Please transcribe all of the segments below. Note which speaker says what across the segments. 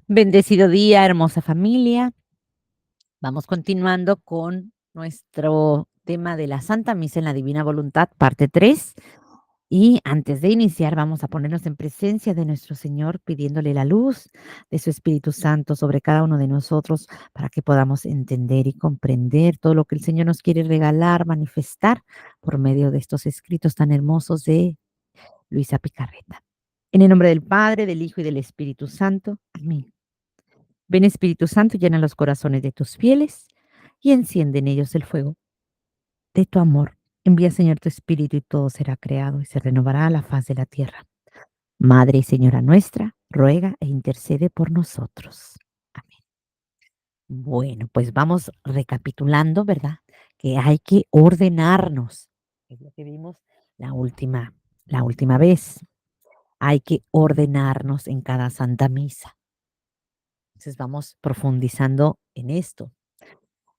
Speaker 1: Bendecido día, hermosa familia. Vamos continuando con nuestro tema de la Santa Misa en la Divina Voluntad, parte 3. Y antes de iniciar, vamos a ponernos en presencia de nuestro Señor, pidiéndole la luz de su Espíritu Santo sobre cada uno de nosotros para que podamos entender y comprender todo lo que el Señor nos quiere regalar, manifestar por medio de estos escritos tan hermosos de Luisa Picarreta. En el nombre del Padre, del Hijo y del Espíritu Santo. Amén. Ven Espíritu Santo, llena los corazones de tus fieles y enciende en ellos el fuego de tu amor. Envía, Señor, tu Espíritu y todo será creado y se renovará la faz de la tierra. Madre y Señora nuestra, ruega e intercede por nosotros. Amén. Bueno, pues vamos recapitulando, ¿verdad? Que hay que ordenarnos. Es lo que vimos la última, la última vez. Hay que ordenarnos en cada Santa Misa. Entonces vamos profundizando en esto.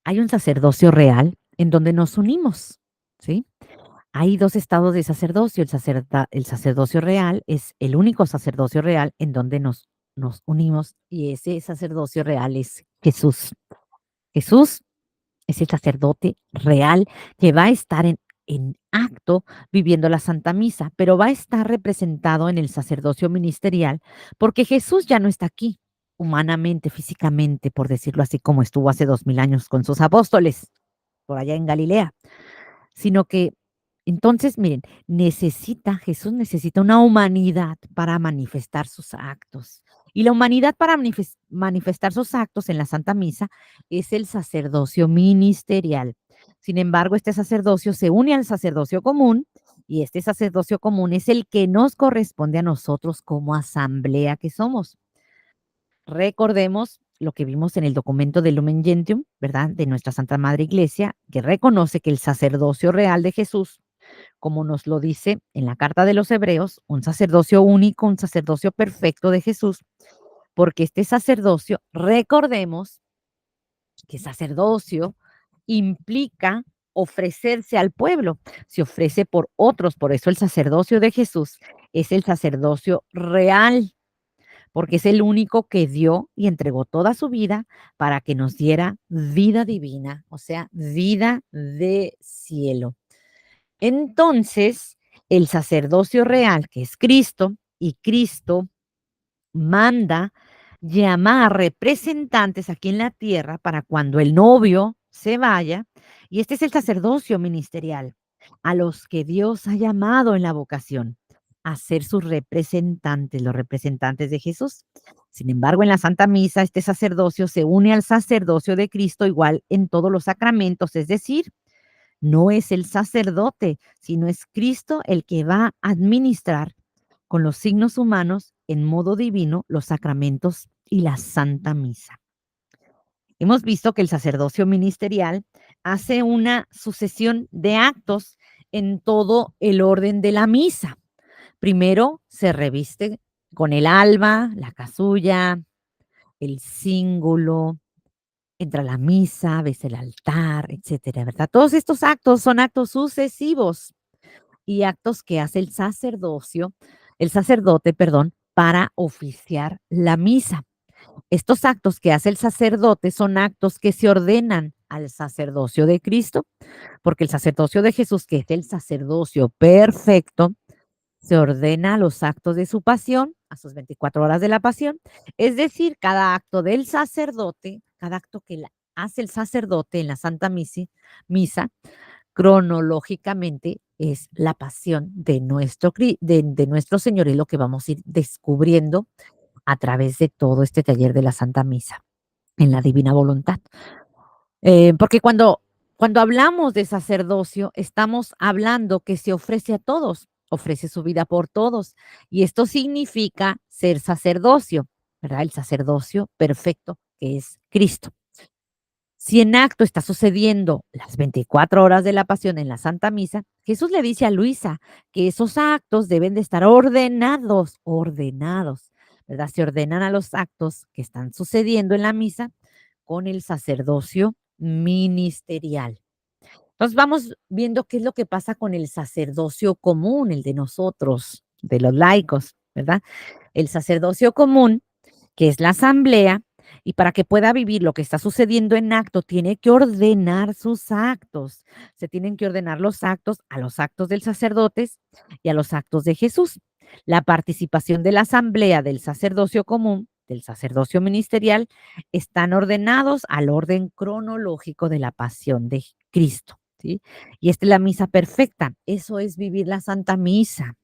Speaker 1: Hay un sacerdocio real en donde nos unimos, ¿sí? Hay 2 estados de sacerdocio. El sacerdocio real es el único sacerdocio real en donde nos unimos, y ese sacerdocio real es Jesús. Jesús es el sacerdote real que va a estar en acto viviendo la Santa Misa, pero va a estar representado en el sacerdocio ministerial, porque Jesús ya no está aquí humanamente, físicamente, por decirlo así, como estuvo hace 2000 años con sus apóstoles por allá en Galilea, sino que entonces, miren, Jesús necesita una humanidad para manifestar sus actos. Y la humanidad para manifestar sus actos en la Santa Misa es el sacerdocio ministerial. Sin embargo, este sacerdocio se une al sacerdocio común, y este sacerdocio común es el que nos corresponde a nosotros como asamblea que somos. Recordemos lo que vimos en el documento de Lumen Gentium, ¿verdad? De nuestra Santa Madre Iglesia, que reconoce que el sacerdocio real de Jesús, como nos lo dice en la carta de los Hebreos, un sacerdocio único, un sacerdocio perfecto de Jesús, porque este sacerdocio, recordemos que sacerdocio implica ofrecerse al pueblo, se ofrece por otros, por eso el sacerdocio de Jesús es el sacerdocio real, porque es el único que dio y entregó toda su vida para que nos diera vida divina, o sea, vida de cielo. Entonces, el sacerdocio real, que es Cristo, y Cristo manda llamar representantes aquí en la tierra para cuando el novio se vaya, y este es el sacerdocio ministerial, a los que Dios ha llamado en la vocación a ser sus representantes, los representantes de Jesús. Sin embargo, en la Santa Misa, este sacerdocio se une al sacerdocio de Cristo igual en todos los sacramentos, es decir, no es el sacerdote, sino es Cristo el que va a administrar con los signos humanos en modo divino los sacramentos y la Santa Misa. Hemos visto que el sacerdocio ministerial hace una sucesión de actos en todo el orden de la misa. Primero se reviste con el alba, la casulla, el cíngulo, entra a la misa, ves el altar, etcétera, ¿verdad? Todos estos actos son actos sucesivos y actos que hace el sacerdote, perdón, para oficiar la misa. Estos actos que hace el sacerdote son actos que se ordenan al sacerdocio de Cristo, porque el sacerdocio de Jesús, que es el sacerdocio perfecto, se ordena a los actos de su pasión, a sus 24 horas de la pasión, es decir, cada acto del sacerdote, cada acto que hace el sacerdote en la Santa Misa, cronológicamente es la pasión de nuestro Señor, y lo que vamos a ir descubriendo a través de todo este taller de la Santa Misa en la Divina Voluntad. Porque cuando hablamos de sacerdocio, estamos hablando que se ofrece a todos, ofrece su vida por todos. Y esto significa ser sacerdocio, ¿verdad? El sacerdocio perfecto que es Cristo. Si en acto está sucediendo las 24 horas de la pasión en la Santa Misa, Jesús le dice a Luisa que esos actos deben de estar ordenados, ¿verdad? Se ordenan a los actos que están sucediendo en la misa con el sacerdocio ministerial. Entonces vamos viendo qué es lo que pasa con el sacerdocio común, el de nosotros, de los laicos, ¿verdad? El sacerdocio común que es la asamblea, y para que pueda vivir lo que está sucediendo en acto, tiene que ordenar sus actos. Se tienen que ordenar los actos a los actos del sacerdote y a los actos de Jesús. La participación de la asamblea del sacerdocio común, del sacerdocio ministerial, están ordenados al orden cronológico de la pasión de Cristo, ¿sí? Y esta es la misa perfecta. Eso es vivir la Santa Misa.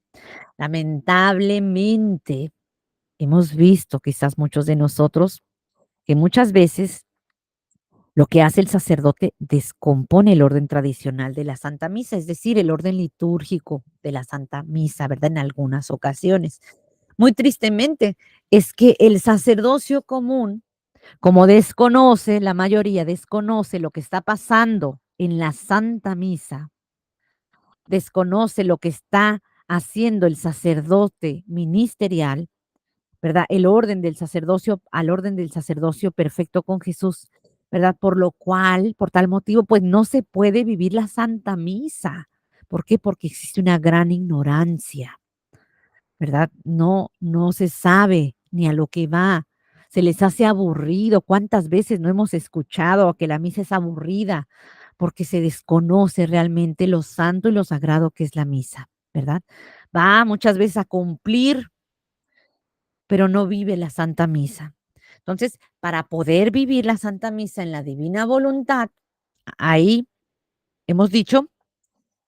Speaker 1: Lamentablemente, hemos visto, quizás muchos de nosotros, que muchas veces lo que hace el sacerdote descompone el orden tradicional de la Santa Misa, es decir, el orden litúrgico de la Santa Misa, ¿verdad? En algunas ocasiones. Muy tristemente, es que el sacerdocio común, como desconoce, la mayoría desconoce lo que está pasando en la Santa Misa, desconoce lo que está haciendo el sacerdote ministerial, ¿verdad? El orden del sacerdocio al orden del sacerdocio perfecto con Jesús, ¿verdad? Por lo cual, por tal motivo, pues no se puede vivir la Santa Misa. ¿Por qué? Porque existe una gran ignorancia, ¿verdad? No se sabe ni a lo que va. Se les hace aburrido. ¿Cuántas veces no hemos escuchado que la misa es aburrida? Porque se desconoce realmente lo santo y lo sagrado que es la misa, ¿verdad? Va muchas veces a cumplir, pero no vive la Santa Misa. Entonces, para poder vivir la Santa Misa en la divina voluntad, ahí hemos dicho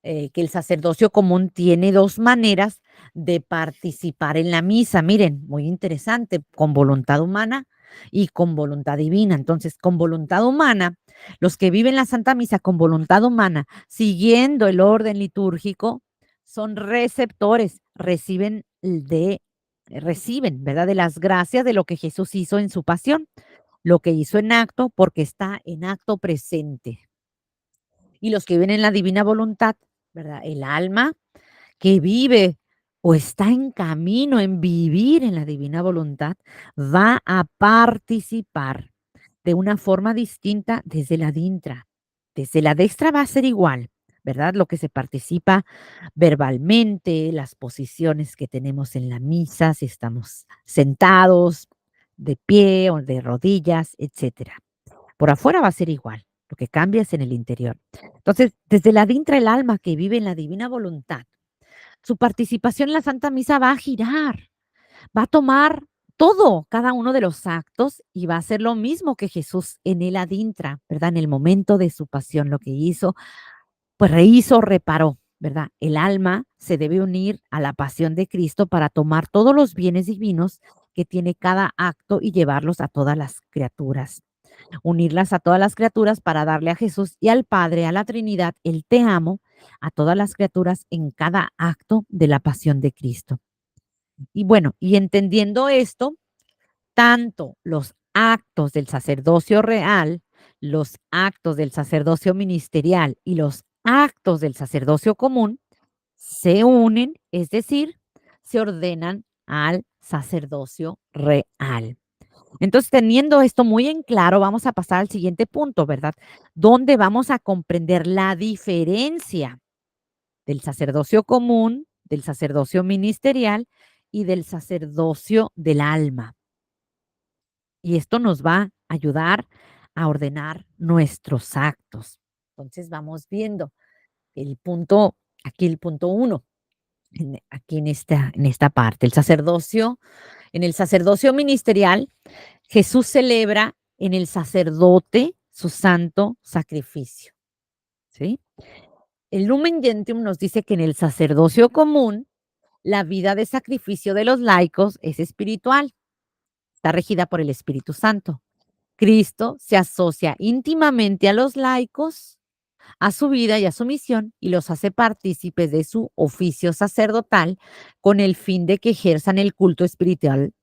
Speaker 1: que el sacerdocio común tiene dos maneras de participar en la misa. Miren, muy interesante, con voluntad humana y con voluntad divina. Entonces, con voluntad humana, los que viven la Santa Misa con voluntad humana, siguiendo el orden litúrgico, son receptores, reciben, ¿verdad? De las gracias de lo que Jesús hizo en su pasión, lo que hizo en acto, porque está en acto presente. Y los que viven en la divina voluntad, ¿verdad? El alma que vive o está en camino en vivir en la divina voluntad, va a participar de una forma distinta desde la dintra. Desde la dextra va a ser igual, ¿verdad? Lo que se participa verbalmente, las posiciones que tenemos en la misa, si estamos sentados, de pie o de rodillas, etcétera. Por afuera va a ser igual, lo que cambia es en el interior. Entonces, desde la dintra el alma que vive en la divina voluntad, su participación en la Santa Misa va a girar, va a tomar todo, cada uno de los actos y va a hacer lo mismo que Jesús en el adintra, ¿verdad? En el momento de su pasión, lo que hizo, pues rehizo, reparó, ¿verdad? El alma se debe unir a la pasión de Cristo para tomar todos los bienes divinos que tiene cada acto y llevarlos a todas las criaturas. Unirlas a todas las criaturas para darle a Jesús y al Padre, a la Trinidad, el te amo a todas las criaturas en cada acto de la pasión de Cristo. Y bueno, y entendiendo esto, tanto los actos del sacerdocio real, los actos del sacerdocio ministerial y los actos del sacerdocio común se unen, es decir, se ordenan al sacerdocio real. Entonces, teniendo esto muy en claro, vamos a pasar al siguiente punto, ¿verdad? Donde vamos a comprender la diferencia del sacerdocio común, del sacerdocio ministerial y del sacerdocio del alma. Y esto nos va a ayudar a ordenar nuestros actos. Entonces, vamos viendo el punto, aquí el punto uno, aquí en esta parte, el sacerdocio, en el sacerdocio ministerial, Jesús celebra en el sacerdote su santo sacrificio, ¿sí? El Lumen Gentium nos dice que en el sacerdocio común, la vida de sacrificio de los laicos es espiritual, está regida por el Espíritu Santo. Cristo se asocia íntimamente a los laicos, a su vida y a su misión, y los hace partícipes de su oficio sacerdotal con el fin de que ejerzan el culto espiritual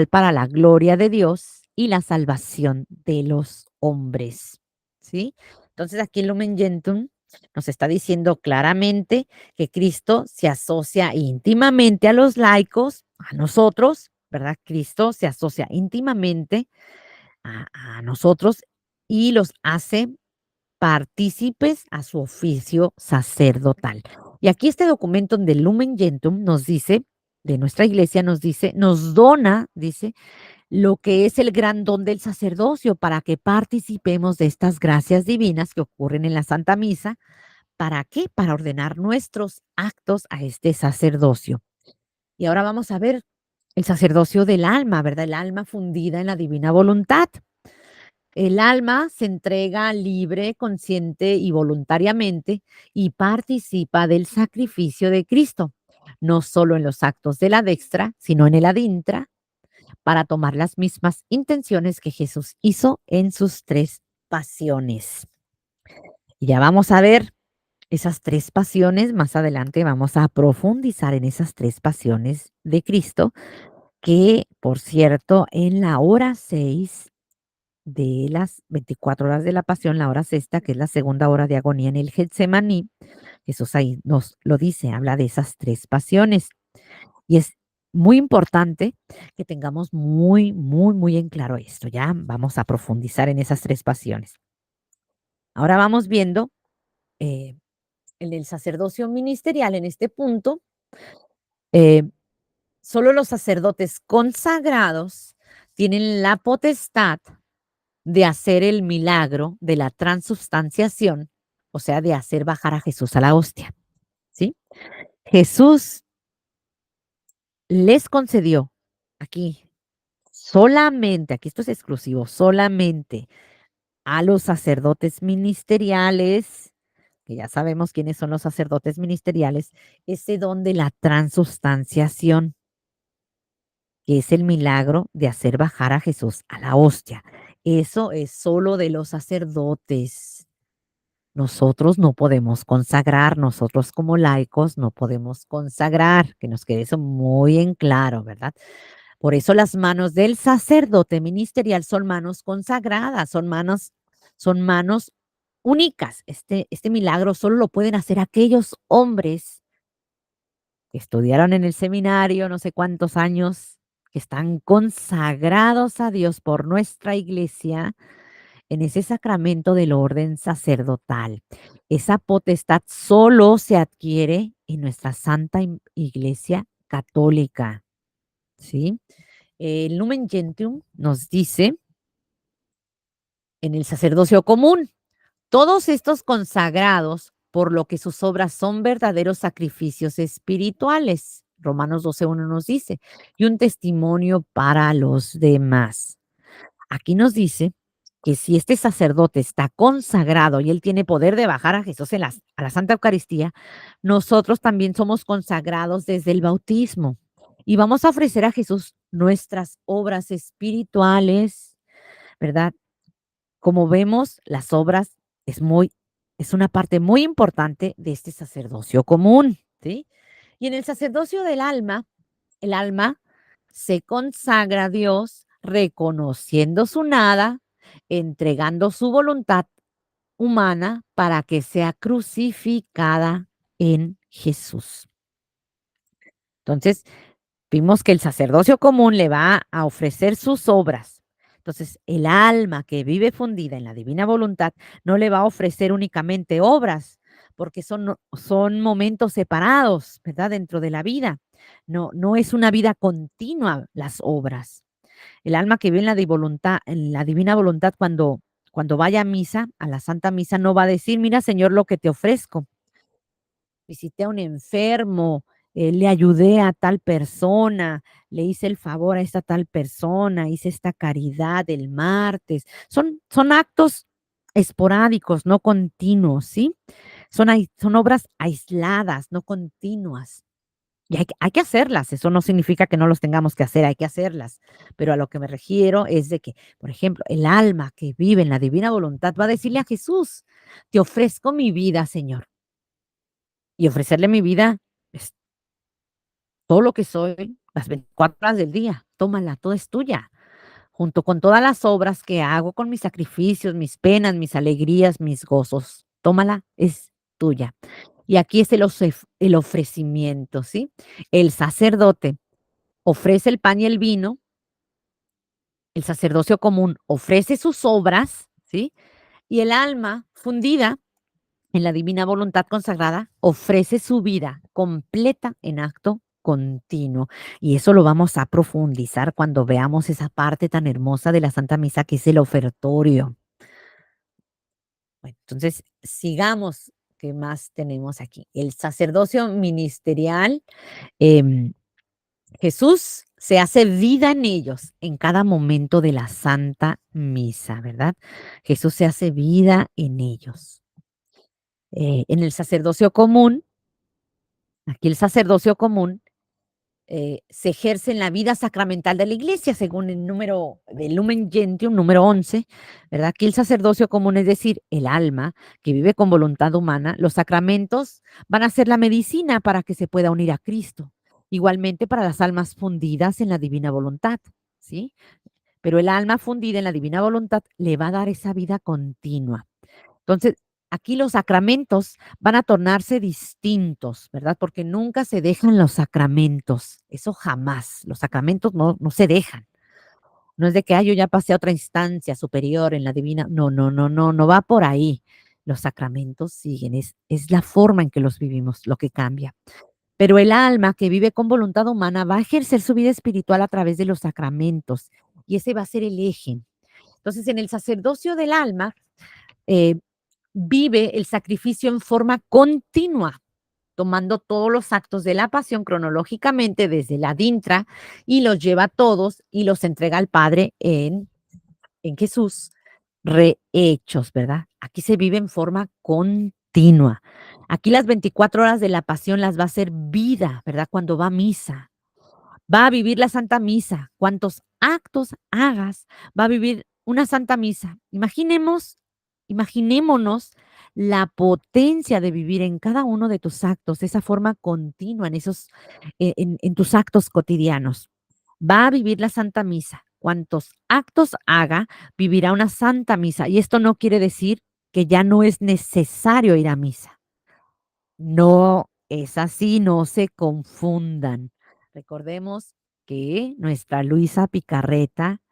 Speaker 1: para la gloria de Dios y la salvación de los hombres. ¿Sí? Entonces aquí el Lumen Gentium nos está diciendo claramente que Cristo se asocia íntimamente a los laicos, a nosotros, ¿verdad? Cristo se asocia íntimamente a nosotros y los hace partícipes a su oficio sacerdotal. Y aquí este documento del Lumen Gentium nos dice, de nuestra iglesia nos dice, nos dona, dice, lo que es el gran don del sacerdocio para que participemos de estas gracias divinas que ocurren en la Santa Misa. ¿Para qué? Para ordenar nuestros actos a este sacerdocio. Y ahora vamos a ver el sacerdocio del alma, ¿verdad? El alma fundida en la divina voluntad. El alma se entrega libre, consciente y voluntariamente y participa del sacrificio de Cristo, no solo en los actos de la dextra, sino en el adintra, para tomar las mismas intenciones que Jesús hizo en sus tres pasiones. Y ya vamos a ver esas tres pasiones, más adelante vamos a profundizar en esas tres pasiones de Cristo, que por cierto, en la hora 6 de las 24 horas de la pasión, la hora sexta, que es la segunda hora de agonía en el Getsemaní, Jesús ahí nos lo dice, habla de esas tres pasiones. Y es muy importante que tengamos muy, muy, muy en claro esto. Ya vamos a profundizar en esas tres pasiones. Ahora vamos viendo eh, en el sacerdocio ministerial, en este punto, eh, solo los sacerdotes consagrados tienen la potestad de hacer el milagro de la transubstanciación, o sea, de hacer bajar a Jesús a la hostia, ¿sí? Jesús les concedió aquí solamente, aquí esto es exclusivo, solamente a los sacerdotes ministeriales, que ya sabemos quiénes son los sacerdotes ministeriales, ese don de la transubstanciación, que es el milagro de hacer bajar a Jesús a la hostia. Eso es solo de los sacerdotes. Nosotros no podemos consagrar, nosotros como laicos no podemos consagrar, que nos quede eso muy en claro, ¿verdad? Por eso las manos del sacerdote ministerial son manos consagradas, son manos únicas. Este milagro solo lo pueden hacer aquellos hombres que estudiaron en el seminario no sé cuántos años, que están consagrados a Dios por nuestra iglesia en ese sacramento del orden sacerdotal. Esa potestad solo se adquiere en nuestra Santa Iglesia Católica, ¿sí? El Lumen Gentium nos dice en el sacerdocio común, todos estos consagrados, por lo que sus obras son verdaderos sacrificios espirituales. Romanos 12:1 nos dice, y un testimonio para los demás. Aquí nos dice que si este sacerdote está consagrado y él tiene poder de bajar a Jesús a la Santa Eucaristía, nosotros también somos consagrados desde el bautismo y vamos a ofrecer a Jesús nuestras obras espirituales, ¿verdad? Como vemos, las obras es una parte muy importante de este sacerdocio común, ¿sí? Y en el sacerdocio del alma, el alma se consagra a Dios reconociendo su nada, entregando su voluntad humana para que sea crucificada en Jesús. Entonces, vimos que el sacerdocio común le va a ofrecer sus obras. Entonces, el alma que vive fundida en la divina voluntad no le va a ofrecer únicamente obras, porque son momentos separados, ¿verdad? Dentro de la vida. No es una vida continua las obras. El alma que vive en la divina voluntad, cuando vaya a misa, a la Santa Misa, no va a decir, mira, Señor, lo que te ofrezco. Visité a un enfermo, le ayudé a tal persona, le hice el favor a esta tal persona, hice esta caridad el martes. Son actos esporádicos, no continuos, ¿sí? Son obras aisladas, no continuas. Y hay que hacerlas, eso no significa que no los tengamos que hacer, hay que hacerlas. Pero a lo que me refiero es de que, por ejemplo, el alma que vive en la divina voluntad va a decirle a Jesús, te ofrezco mi vida, Señor. Y ofrecerle mi vida es todo lo que soy, las 24 horas del día. Tómala, todo es tuya. Junto con todas las obras que hago, con mis sacrificios, mis penas, mis alegrías, mis gozos. Tómala, es tuya. Y aquí es el ofrecimiento, ¿sí? El sacerdote ofrece el pan y el vino, el sacerdocio común ofrece sus obras, ¿sí? Y el alma fundida en la divina voluntad consagrada ofrece su vida completa en acto continuo. Y eso lo vamos a profundizar cuando veamos esa parte tan hermosa de la Santa Misa, que es el ofertorio. Bueno, entonces sigamos. ¿Qué más tenemos aquí? El sacerdocio ministerial. em, Jesús se hace vida en ellos en cada momento de la Santa Misa, ¿verdad? Jesús se hace vida en ellos. En el sacerdocio común, aquí el sacerdocio común se ejerce en la vida sacramental de la iglesia, según el número del Lumen Gentium, número 11, ¿verdad? Aquí el sacerdocio común, es decir, el alma que vive con voluntad humana, los sacramentos van a ser la medicina para que se pueda unir a Cristo. Igualmente para las almas fundidas en la divina voluntad, ¿sí? Pero el alma fundida en la divina voluntad le va a dar esa vida continua. Entonces, aquí los sacramentos van a tornarse distintos, ¿verdad? Porque nunca se dejan los sacramentos, eso jamás. Los sacramentos no se dejan. No es de que, yo ya pasé a otra instancia superior en la divina. No, no, no, no, no va por ahí. Los sacramentos siguen, es la forma en que los vivimos lo que cambia. Pero el alma que vive con voluntad humana va a ejercer su vida espiritual a través de los sacramentos y ese va a ser el eje. Entonces, en el sacerdocio del alma, eh, vive el sacrificio en forma continua, tomando todos los actos de la pasión cronológicamente desde la dintra y los lleva todos y los entrega al Padre en Jesús, rehechos, ¿verdad? Aquí se vive en forma continua. Aquí las 24 horas de la pasión las va a hacer vida, ¿verdad? Cuando va a misa. Va a vivir la Santa Misa. Cuantos actos hagas, va a vivir una Santa Misa. Imaginémonos la potencia de vivir en cada uno de tus actos, esa forma continua en esos, en tus actos cotidianos. Va a vivir la Santa Misa. Cuantos actos haga, vivirá una Santa Misa. Y esto no quiere decir que ya no es necesario ir a misa. No es así, no se confundan. Recordemos que nuestra Luisa Picarreta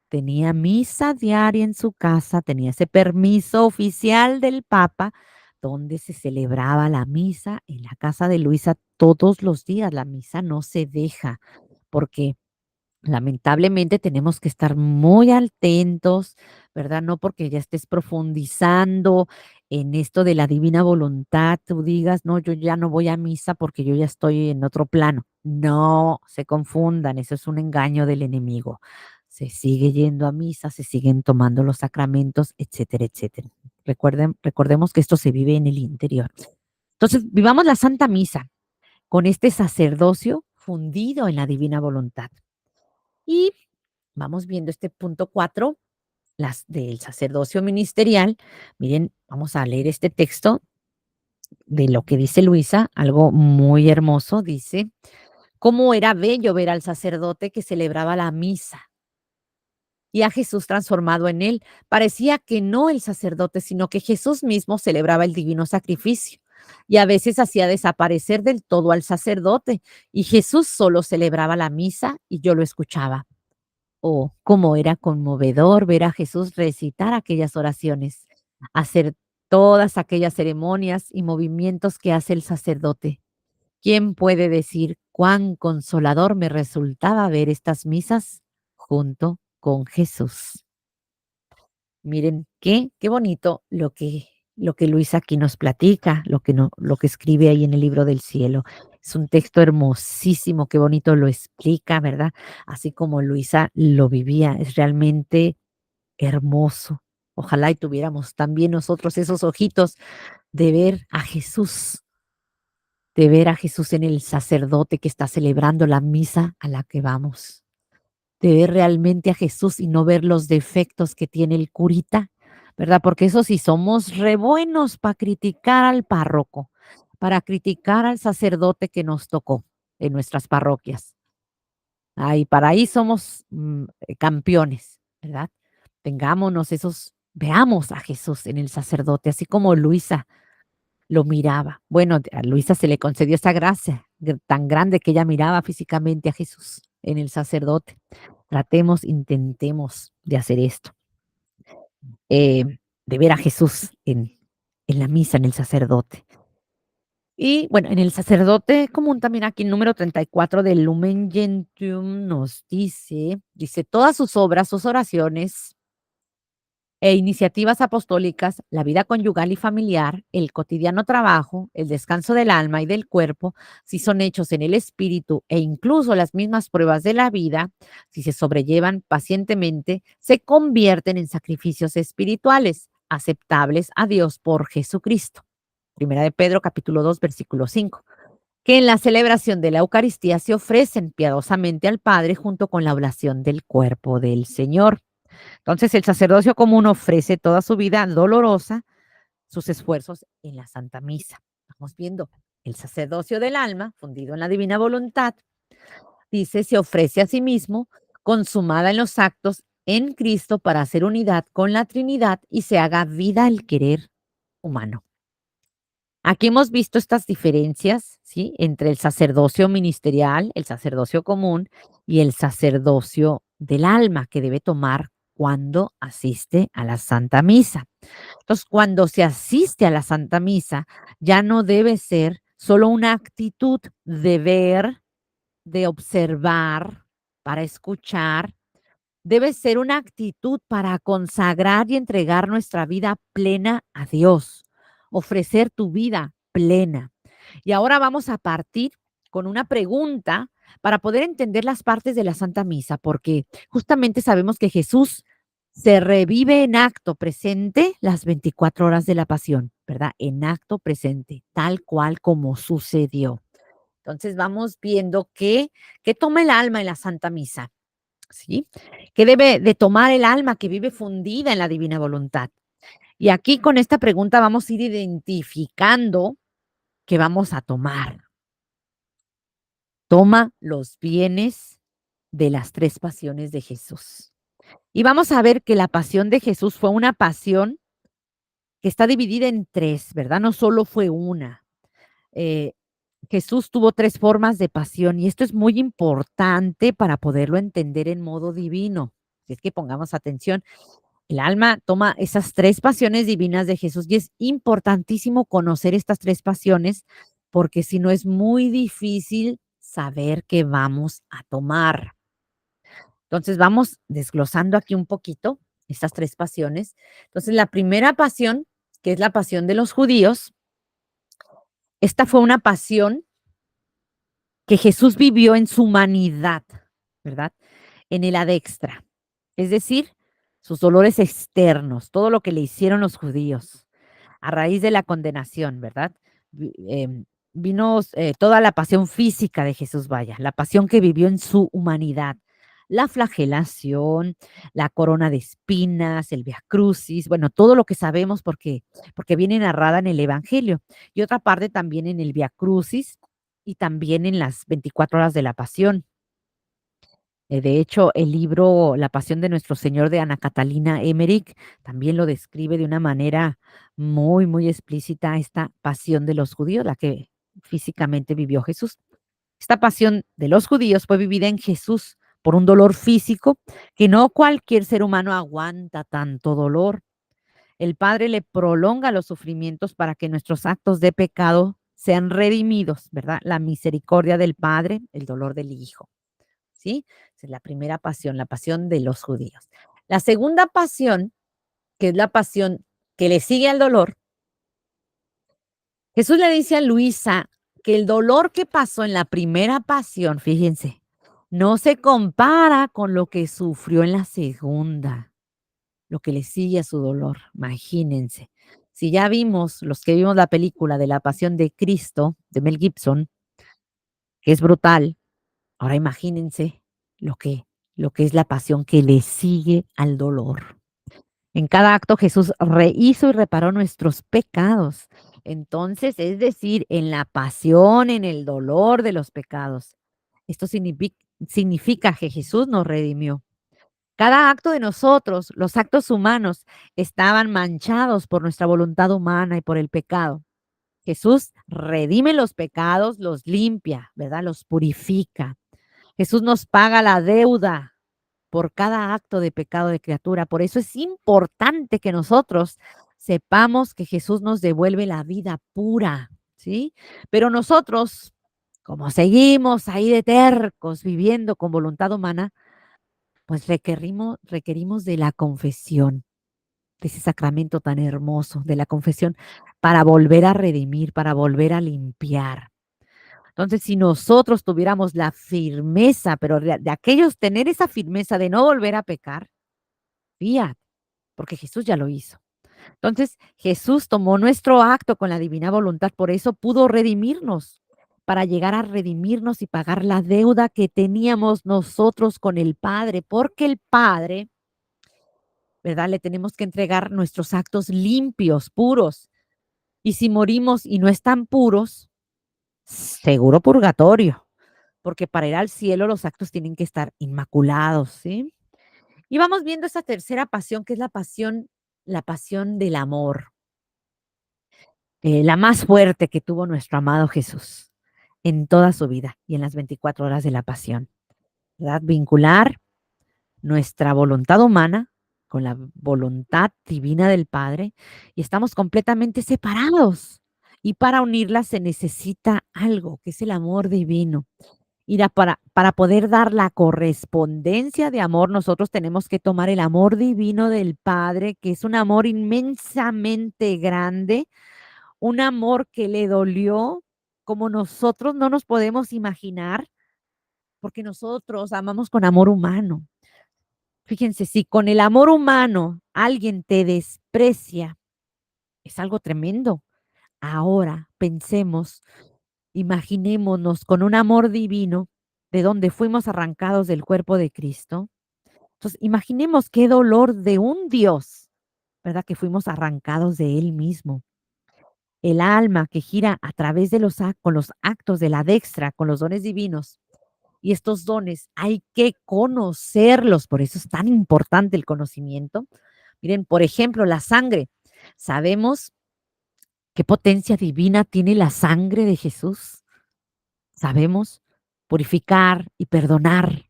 Speaker 1: tenía misa diaria en su casa, tenía ese permiso oficial del Papa, donde se celebraba la misa en la casa de Luisa todos los días. La misa no se deja, porque lamentablemente tenemos que estar muy atentos, ¿verdad? No porque ya estés profundizando en esto de la divina voluntad, tú digas, no, yo ya no voy a misa porque yo ya estoy en otro plano. No se confundan, eso es un engaño del enemigo. Se sigue yendo a misa, se siguen tomando los sacramentos, etcétera, etcétera. Recordemos que esto se vive en el interior. Entonces, vivamos la Santa Misa con este sacerdocio fundido en la divina voluntad. Y vamos viendo este punto 4, las del sacerdocio ministerial. Miren, vamos a leer este texto de lo que dice Luisa, algo muy hermoso. Dice, cómo era bello ver al sacerdote que celebraba la misa y a Jesús transformado en él. Parecía que no el sacerdote, sino que Jesús mismo celebraba el divino sacrificio. Y a veces hacía desaparecer del todo al sacerdote, y Jesús solo celebraba la misa y yo lo escuchaba. Oh, cómo era conmovedor ver a Jesús recitar aquellas oraciones, hacer todas aquellas ceremonias y movimientos que hace el sacerdote. ¿Quién puede decir cuán consolador me resultaba ver estas misas junto con Jesús? Miren, qué bonito lo que Luisa aquí nos platica, lo que, no, lo que escribe ahí en el libro del cielo. Es un texto hermosísimo, qué bonito lo explica, ¿verdad? Así como Luisa lo vivía, es realmente hermoso. Ojalá y tuviéramos también nosotros esos ojitos de ver a Jesús, de ver a Jesús en el sacerdote que está celebrando la misa a la que vamos, de ver realmente a Jesús y no ver los defectos que tiene el curita, ¿verdad? Porque eso sí, somos re buenos para criticar al párroco, para criticar al sacerdote que nos tocó en nuestras parroquias. Ay, para ahí somos campeones, ¿verdad? Tengámonos esos, veamos a Jesús en el sacerdote, así como Luisa lo miraba. Bueno, a Luisa se le concedió esa gracia tan grande que ella miraba físicamente a Jesús en el sacerdote. Tratemos, intentemos de hacer esto, de ver a Jesús en la misa, en el sacerdote. Y bueno, en el sacerdote común también aquí el número 34 del Lumen Gentium nos dice, todas sus obras, sus oraciones e iniciativas apostólicas, la vida conyugal y familiar, el cotidiano trabajo, el descanso del alma y del cuerpo, si son hechos en el espíritu e incluso las mismas pruebas de la vida, si se sobrellevan pacientemente, se convierten en sacrificios espirituales aceptables a Dios por Jesucristo. Primera de Pedro, capítulo 2, versículo 5. Que en la celebración de la Eucaristía se ofrecen piadosamente al Padre junto con la oblación del cuerpo del Señor. Entonces, el sacerdocio común ofrece toda su vida dolorosa, sus esfuerzos en la Santa Misa. Vamos viendo, el sacerdocio del alma, fundido en la divina voluntad, dice, se ofrece a sí mismo, consumada en los actos en Cristo para hacer unidad con la Trinidad y se haga vida el querer humano. Aquí hemos visto estas diferencias, ¿sí? Entre el sacerdocio ministerial, el sacerdocio común y el sacerdocio del alma que debe tomar cuando asiste a la Santa Misa. Entonces, cuando se asiste a la Santa Misa, ya no debe ser solo una actitud de ver, de observar, para escuchar, debe ser una actitud para consagrar y entregar nuestra vida plena a Dios, ofrecer tu vida plena. Y ahora vamos a partir con una pregunta para poder entender las partes de la Santa Misa, porque justamente sabemos que Jesús se revive en acto presente las 24 horas de la pasión, ¿verdad? En acto presente, tal cual como sucedió. Entonces vamos viendo qué toma el alma en la Santa Misa. ¿Sí? ¿Qué debe de tomar el alma que vive fundida en la divina voluntad? Y aquí con esta pregunta vamos a ir identificando qué vamos a tomar. Toma los bienes de las tres pasiones de Jesús. Y vamos a ver que la pasión de Jesús fue una pasión que está dividida en tres, ¿verdad? No solo fue una. Eh, Jesús tuvo tres formas de pasión y esto es muy importante para poderlo entender en modo divino. Si es que pongamos atención. El alma toma esas tres pasiones divinas de Jesús y es importantísimo conocer estas tres pasiones porque si no es muy difícil saber qué vamos a tomar. Entonces vamos desglosando aquí un poquito estas tres pasiones. Entonces la primera pasión, que es la pasión de los judíos, esta fue una pasión que Jesús vivió en su humanidad, ¿verdad? En el adextra, es decir, sus dolores externos, todo lo que le hicieron los judíos a raíz de la condenación, ¿verdad? Vino toda la pasión física de Jesús, vaya, la pasión que vivió en su humanidad, la flagelación, la corona de espinas, el Via Crucis, bueno, todo lo que sabemos porque viene narrada en el Evangelio y otra parte también en el Via Crucis y también en las 24 horas de la pasión. De hecho, el libro La Pasión de Nuestro Señor de Ana Catalina Emmerich también lo describe de una manera muy, muy explícita esta pasión de los judíos, la que físicamente vivió Jesús. Esta pasión de los judíos fue vivida en Jesús por un dolor físico que no cualquier ser humano aguanta tanto dolor. El Padre le prolonga los sufrimientos para que nuestros actos de pecado sean redimidos, ¿verdad? La misericordia del Padre, el dolor del Hijo. ¿Sí? Esa es la primera pasión, la pasión de los judíos. La segunda pasión, que es la pasión que le sigue al dolor, Jesús le dice a Luisa que el dolor que pasó en la primera pasión, fíjense, no se compara con lo que sufrió en la segunda, lo que le sigue a su dolor, imagínense. Si ya vimos, los que vimos la película de la Pasión de Cristo, de Mel Gibson, que es brutal, ahora imagínense lo que, lo que es la pasión que le sigue al dolor. En cada acto Jesús rehizo y reparó nuestros pecados. Entonces, es decir, en la pasión, en el dolor de los pecados. Esto significa que Jesús nos redimió. Cada acto de nosotros, los actos humanos, estaban manchados por nuestra voluntad humana y por el pecado. Jesús redime los pecados, los limpia, ¿verdad? Los purifica. Jesús nos paga la deuda por cada acto de pecado de criatura. Por eso es importante que nosotros sepamos que Jesús nos devuelve la vida pura, ¿sí? Pero nosotros, como seguimos ahí de tercos, viviendo con voluntad humana, pues requerimos de la confesión, de ese sacramento tan hermoso, de la confesión, para volver a redimir, para volver a limpiar. Entonces, si nosotros tuviéramos la firmeza, pero de aquellos tener esa firmeza de no volver a pecar, fíjate, porque Jesús ya lo hizo. Entonces, Jesús tomó nuestro acto con la divina voluntad, por eso pudo redimirnos, para llegar a redimirnos y pagar la deuda que teníamos nosotros con el Padre, porque el Padre, ¿verdad? Le tenemos que entregar nuestros actos limpios, puros. Y si morimos y no están puros, seguro purgatorio, porque para ir al cielo los actos tienen que estar inmaculados, ¿sí? Y vamos viendo esa tercera pasión, que es la pasión del amor, la más fuerte que tuvo nuestro amado Jesús en toda su vida y en las 24 horas de la pasión, ¿verdad? Vincular nuestra voluntad humana con la voluntad divina del Padre y estamos completamente separados. Y para unirlas se necesita algo, que es el amor divino. Y para poder dar la correspondencia de amor, nosotros tenemos que tomar el amor divino del Padre, que es un amor inmensamente grande, un amor que le dolió como nosotros no nos podemos imaginar, porque nosotros amamos con amor humano. Fíjense, si con el amor humano alguien te desprecia, es algo tremendo. Ahora pensemos, imaginémonos con un amor divino de donde fuimos arrancados del cuerpo de Cristo. Entonces, imaginemos qué dolor de un Dios, ¿verdad? Que fuimos arrancados de Él mismo. El alma que gira a través de con los actos de la dextra, con los dones divinos. Y estos dones hay que conocerlos, por eso es tan importante el conocimiento. Miren, por ejemplo, la sangre. ¿Sabemos qué potencia divina tiene la sangre de Jesús? Sabemos purificar y perdonar.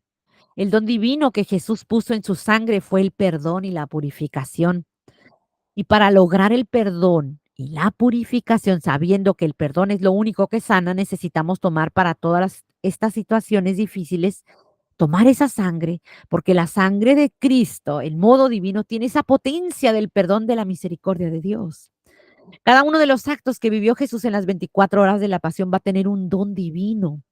Speaker 1: El don divino que Jesús puso en su sangre fue el perdón y la purificación. Y para lograr el perdón y la purificación, sabiendo que el perdón es lo único que sana, necesitamos tomar para todas estas situaciones difíciles, tomar esa sangre, porque la sangre de Cristo, el modo divino, tiene esa potencia del perdón de la misericordia de Dios. Cada uno de los actos que vivió Jesús en las 24 horas de la pasión va a tener un don divino.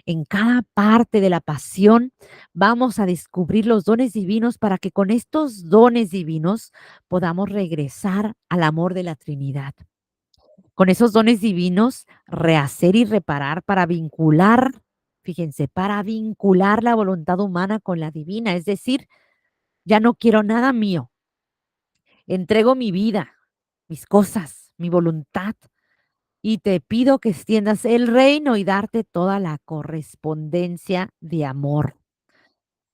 Speaker 1: En cada parte de la pasión vamos a descubrir los dones divinos para que con estos dones divinos podamos regresar al amor de la Trinidad. Con esos dones divinos, rehacer y reparar para vincular, fíjense, para vincular la voluntad humana con la divina. Es decir, ya no quiero nada mío. Entrego mi vida, mis cosas, mi voluntad y te pido que extiendas el reino y darte toda la correspondencia de amor.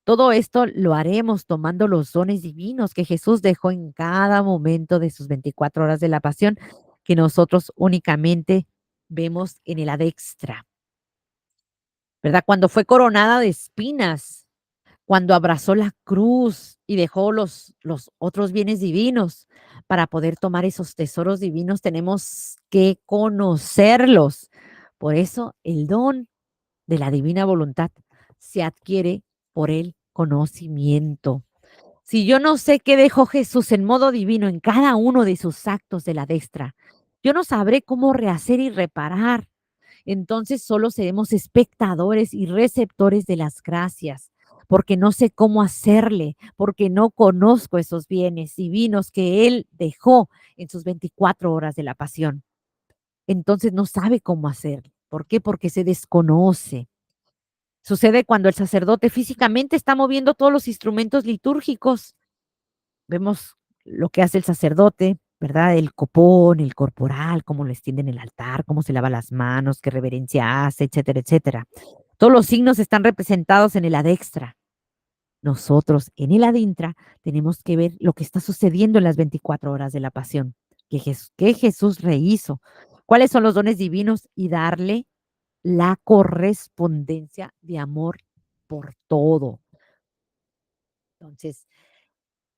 Speaker 1: Todo esto lo haremos tomando los dones divinos que Jesús dejó en cada momento de sus 24 horas de la pasión, que nosotros únicamente vemos en el adextra, ¿verdad? Cuando fue coronada de espinas, cuando abrazó la cruz y dejó los otros bienes divinos. Para poder tomar esos tesoros divinos tenemos que conocerlos. Por eso el don de la divina voluntad se adquiere por el conocimiento. Si yo no sé qué dejó Jesús en modo divino en cada uno de sus actos de la destra, yo no sabré cómo rehacer y reparar. Entonces solo seremos espectadores y receptores de las gracias, porque no sé cómo hacerle, porque no conozco esos bienes divinos que Él dejó en sus 24 horas de la pasión. Entonces no sabe cómo hacer. ¿Por qué? Porque se desconoce. Sucede cuando el sacerdote físicamente está moviendo todos los instrumentos litúrgicos. Vemos lo que hace el sacerdote, ¿verdad? El copón, el corporal, cómo le extiende en el altar, cómo se lava las manos, qué reverencia hace, etcétera, etcétera. Todos los signos están representados en el adextra. Nosotros en el adintra tenemos que ver lo que está sucediendo en las 24 horas de la pasión, que Jesús rehizo, cuáles son los dones divinos y darle la correspondencia de amor por todo. Entonces,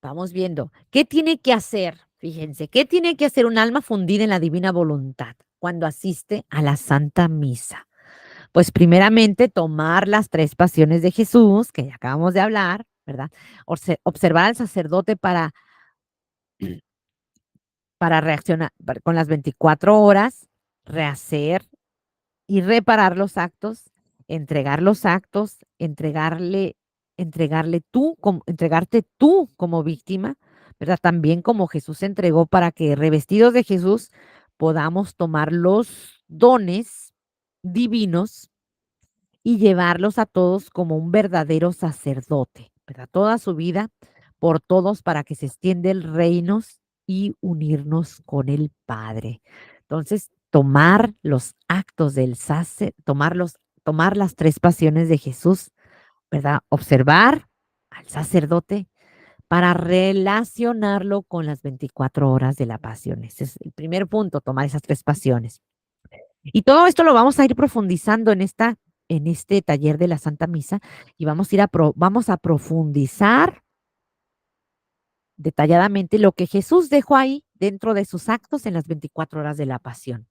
Speaker 1: vamos viendo, ¿qué tiene que hacer? Fíjense, ¿qué tiene que hacer un alma fundida en la divina voluntad? cuando asiste a la Santa Misa? Pues primeramente tomar las 3 pasiones de Jesús, que ya acabamos de hablar, ¿verdad? Observar al sacerdote para reaccionar con las 24 horas, rehacer y reparar los actos, entregar los actos, entregarte tú como víctima, ¿verdad? También como Jesús se entregó para que revestidos de Jesús podamos tomar los dones divinos y llevarlos a todos como un verdadero sacerdote, ¿verdad? Toda su vida por todos para que se extienda el reino y unirnos con el Padre. Entonces, tomar los actos del tomar las 3 pasiones de Jesús, ¿verdad? Observar al sacerdote para relacionarlo con las 24 horas de la pasión. Ese es el primer punto, tomar esas 3 pasiones. Y todo esto lo vamos a ir profundizando en este taller de la Santa Misa y vamos a profundizar detalladamente lo que Jesús dejó ahí dentro de sus actos en las 24 horas de la pasión.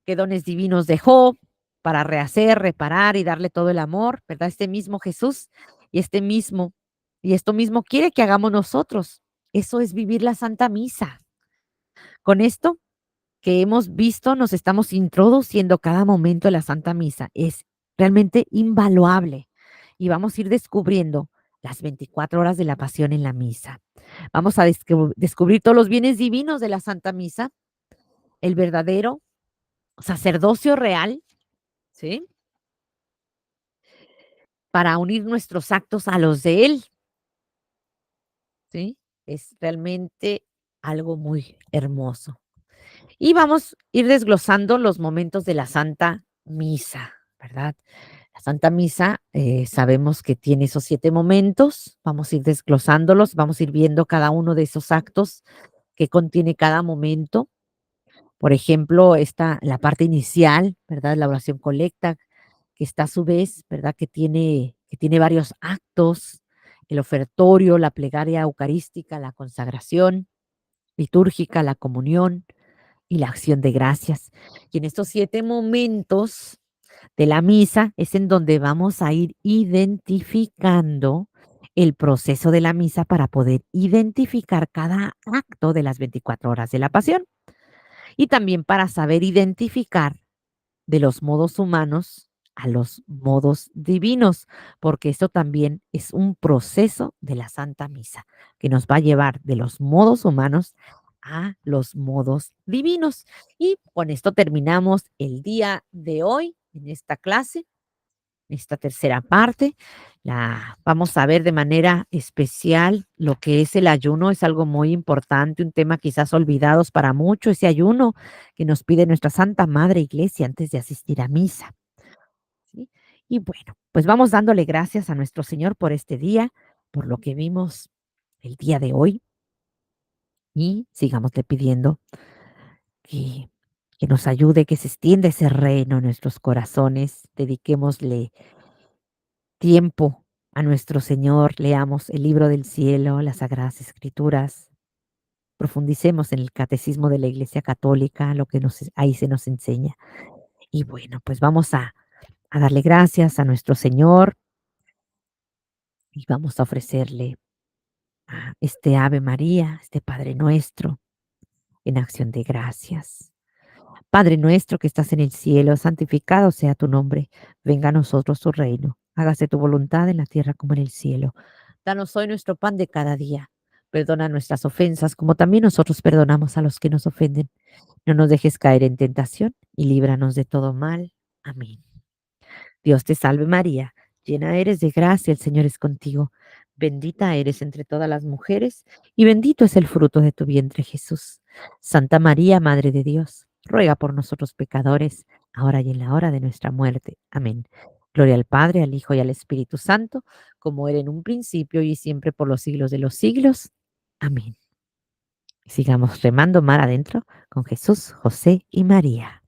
Speaker 1: ¿Qué dones divinos dejó para rehacer, reparar y darle todo el amor, verdad? Este mismo Jesús y esto mismo quiere que hagamos nosotros. Eso es vivir la Santa Misa. Con esto que hemos visto, nos estamos introduciendo cada momento de la Santa Misa. Es realmente invaluable y vamos a ir descubriendo las 24 horas de la pasión en la misa. Vamos a descubrir todos los bienes divinos de la Santa Misa, el verdadero sacerdocio real, ¿sí? Para unir nuestros actos a los de Él, ¿sí? Es realmente algo muy hermoso. Y vamos a ir desglosando los momentos de la Santa Misa, ¿verdad? La Santa Misa, sabemos que tiene esos 7 momentos, vamos a ir desglosándolos, vamos a ir viendo cada uno de esos actos que contiene cada momento. Por ejemplo, la parte inicial, ¿verdad? La oración colecta, que está a su vez, ¿verdad? Que tiene varios actos, el ofertorio, la plegaria eucarística, la consagración litúrgica, la comunión y la acción de gracias. Y en estos 7 momentos de la misa es en donde vamos a ir identificando el proceso de la misa para poder identificar cada acto de las 24 horas de la pasión y también para saber identificar de los modos humanos a los modos divinos, porque esto también es un proceso de la Santa Misa que nos va a llevar de los modos humanos a los modos divinos. Y con esto terminamos el día de hoy en esta clase, esta tercera parte. Vamos a ver de manera especial lo que es el ayuno. Es algo muy importante, un tema quizás olvidados para muchos, ese ayuno que nos pide nuestra Santa Madre Iglesia antes de asistir a misa, ¿sí? Y bueno, pues vamos dándole gracias a nuestro Señor por este día, por lo que vimos el día de hoy y sigámosle pidiendo que, que nos ayude, que se extienda ese reino en nuestros corazones. Dediquémosle tiempo a nuestro Señor, leamos el libro del cielo, las Sagradas Escrituras, profundicemos en el catecismo de la Iglesia Católica, lo que ahí se nos enseña. Y bueno, pues vamos a darle gracias a nuestro Señor y vamos a ofrecerle a este Ave María, este Padre Nuestro, en acción de gracias. Padre nuestro que estás en el cielo, santificado sea tu nombre. Venga a nosotros tu reino. Hágase tu voluntad en la tierra como en el cielo. Danos hoy nuestro pan de cada día. Perdona nuestras ofensas, como también nosotros perdonamos a los que nos ofenden. No nos dejes caer en tentación y líbranos de todo mal. Amén. Dios te salve María, llena eres de gracia, el Señor es contigo. Bendita eres entre todas las mujeres y bendito es el fruto de tu vientre Jesús. Santa María, Madre de Dios, ruega por nosotros pecadores, ahora y en la hora de nuestra muerte. Amén. Gloria al Padre, al Hijo y al Espíritu Santo, como era en un principio y siempre por los siglos de los siglos. Amén. Sigamos remando mar adentro con Jesús, José y María.